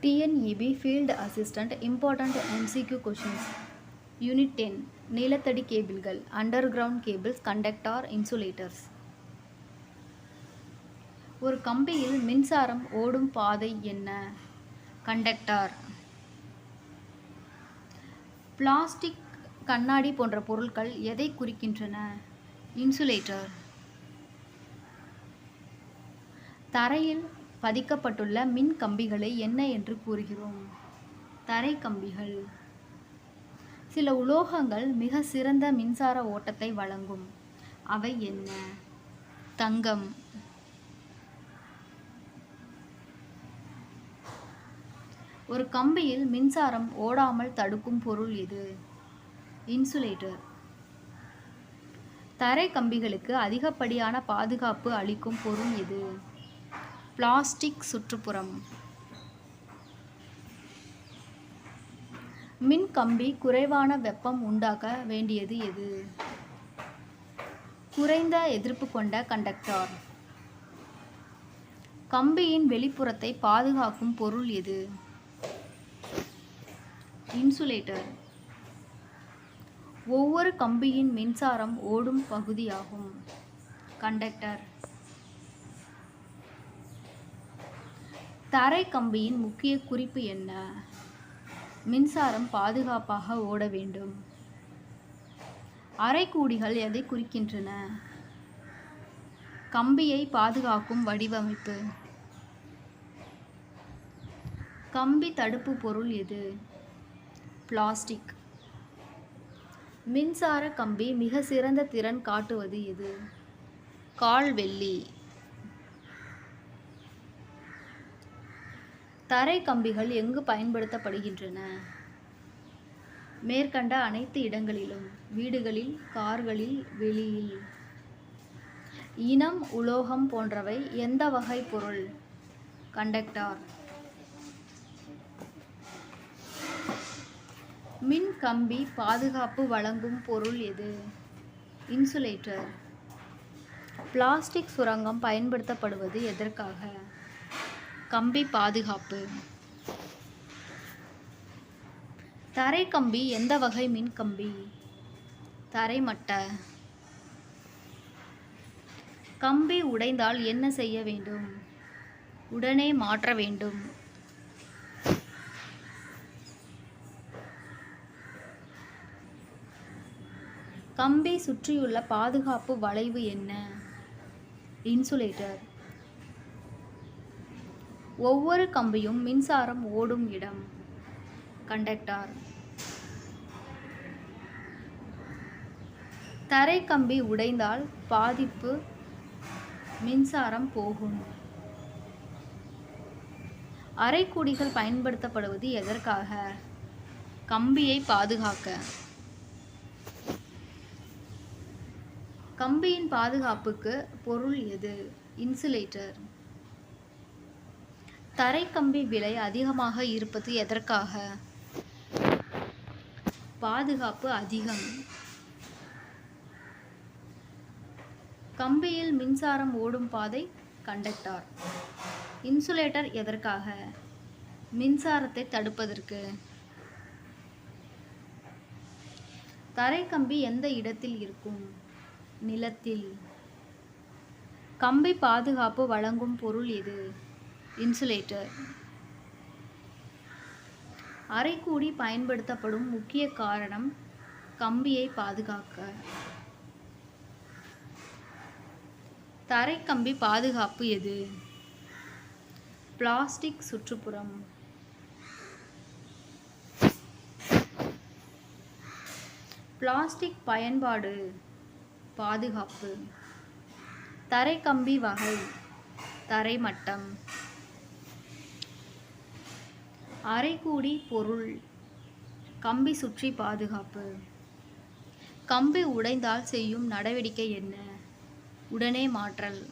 TNEB Field Assistant Important MCQ Questions. Unit 10 நீலத்தடி கேபிள்கள் underground cables conductor insulators. ஒரு கம்பியில் மின்சாரம் ஓடும் பாதை என்ன? கண்டக்டார். பிளாஸ்டிக், கண்ணாடி போன்ற பொருட்கள் எதை குறிக்கின்றன? இன்சுலேட்டர். தரையில் பதிக்கப்பட்டுள்ள மின் கம்பிகளை என்ன என்று கூறுகிறோம்? தரை கம்பிகள். சில உலோகங்கள் மிக சிறந்த மின்சார ஓட்டத்தை வழங்கும். அவை என்ன? தங்கம். ஒரு கம்பியில் மின்சாரம் ஓடாமல் தடுக்கும் பொருள் எது? இன்சுலேட்டர். தரை கம்பிகளுக்கு அதிகப்படியான பாதுகாப்பு அளிக்கும் பொருள் எது? பிளாஸ்டிக். சுற்றுப்புறம். மின் கம்பி குறைவான வெப்பம் உண்டாக்க வேண்டியது எது? குறைந்த எதிர்ப்பு கொண்ட கண்டக்டார். கம்பியின் வெளிப்புறத்தை பாதுகாக்கும் பொருள் எது? இன்சுலேட்டர். ஒவ்வொரு கம்பியின் மின்சாரம் ஓடும் பகுதியாகும். கண்டக்டர். தரை கம்பியின் முக்கிய குறிப்பு என்ன? மின்சாரம் பாதுகாப்பாக ஓட வேண்டும். அரைக்கூடிகள் எதை குறிக்கின்றன? கம்பியை பாதுகாக்கும் வடிவமைப்பு. கம்பி தடுப்பு பொருள் எது? பிளாஸ்டிக். மின்சார கம்பி மிக சிறந்த திறன் காட்டுவது எது? கால்வெள்ளி. தரை கம்பிகள் எங்கு பயன்படுத்தப்படுகின்றன? மேற்கண்ட அனைத்து இடங்களிலும். வீடுகளில், கார்களில், வெளியில். இனம், உலோகம் போன்றவை எந்த வகை பொருள்? கண்டக்டார். மின் கம்பி பாதுகாப்பு வழங்கும் பொருள் எது? இன்சுலேட்டர். பிளாஸ்டிக் சுரங்கம் பயன்படுத்தப்படுவது எதற்காக? கம்பி பாதுகாப்பு. தரை கம்பி எந்த வகை மின் கம்பி? தரைமட்ட. கம்பி உடைந்தால் என்ன செய்ய வேண்டும்? உடனே மாற்ற வேண்டும். கம்பி சுற்றியுள்ள பாதுகாப்பு வளைவு என்ன? இன்சுலேட்டர். ஒவ்வொரு கம்பியும் மின்சாரம் ஓடும் இடம். கண்டக்டார். தரை கம்பி உடைந்தால் பாதிப்பு மின்சாரம் போகும். அரைக்கூடிகள் பயன்படுத்தப்படுவது எதற்காக? கம்பியை பாதுகாக்க. கம்பியின் பாதுகாப்புக்கு பொருள் எது? இன்சுலேட்டர். தரை கம்பி விலை அதிகமாக இருப்பது எதற்காக? பாதுகாப்பு அதிகம். கம்பியில் மின்சாரம் ஓடும் பாதை கண்டக்டார். இன்சுலேட்டர் எதற்காக? மின்சாரத்தை தடுப்பதற்கு. தரை கம்பி எந்த இடத்தில் இருக்கும்? நிலத்தில். கம்பி பாதுகாப்பு வழங்கும் பொருள் எது? இன்சுலேட்டர். அரைக்கூடி பயன்படுத்தப்படும் முக்கிய காரணம் கம்பியை பாதுகாக்க. தரை கம்பி பாதுகாப்பு எது? பிளாஸ்டிக். சுற்றுப்புறம். பிளாஸ்டிக் பயன்பாடு பாதுகாப்பு. தரை கம்பி வகை. தரைமட்டம். அரைக்கூடி பொருள். கம்பி சுற்றி பாதுகாப்பு. கம்பி உடைந்தால் செய்யும் நடவடிக்கை என்ன? உடனே மாற்றல்.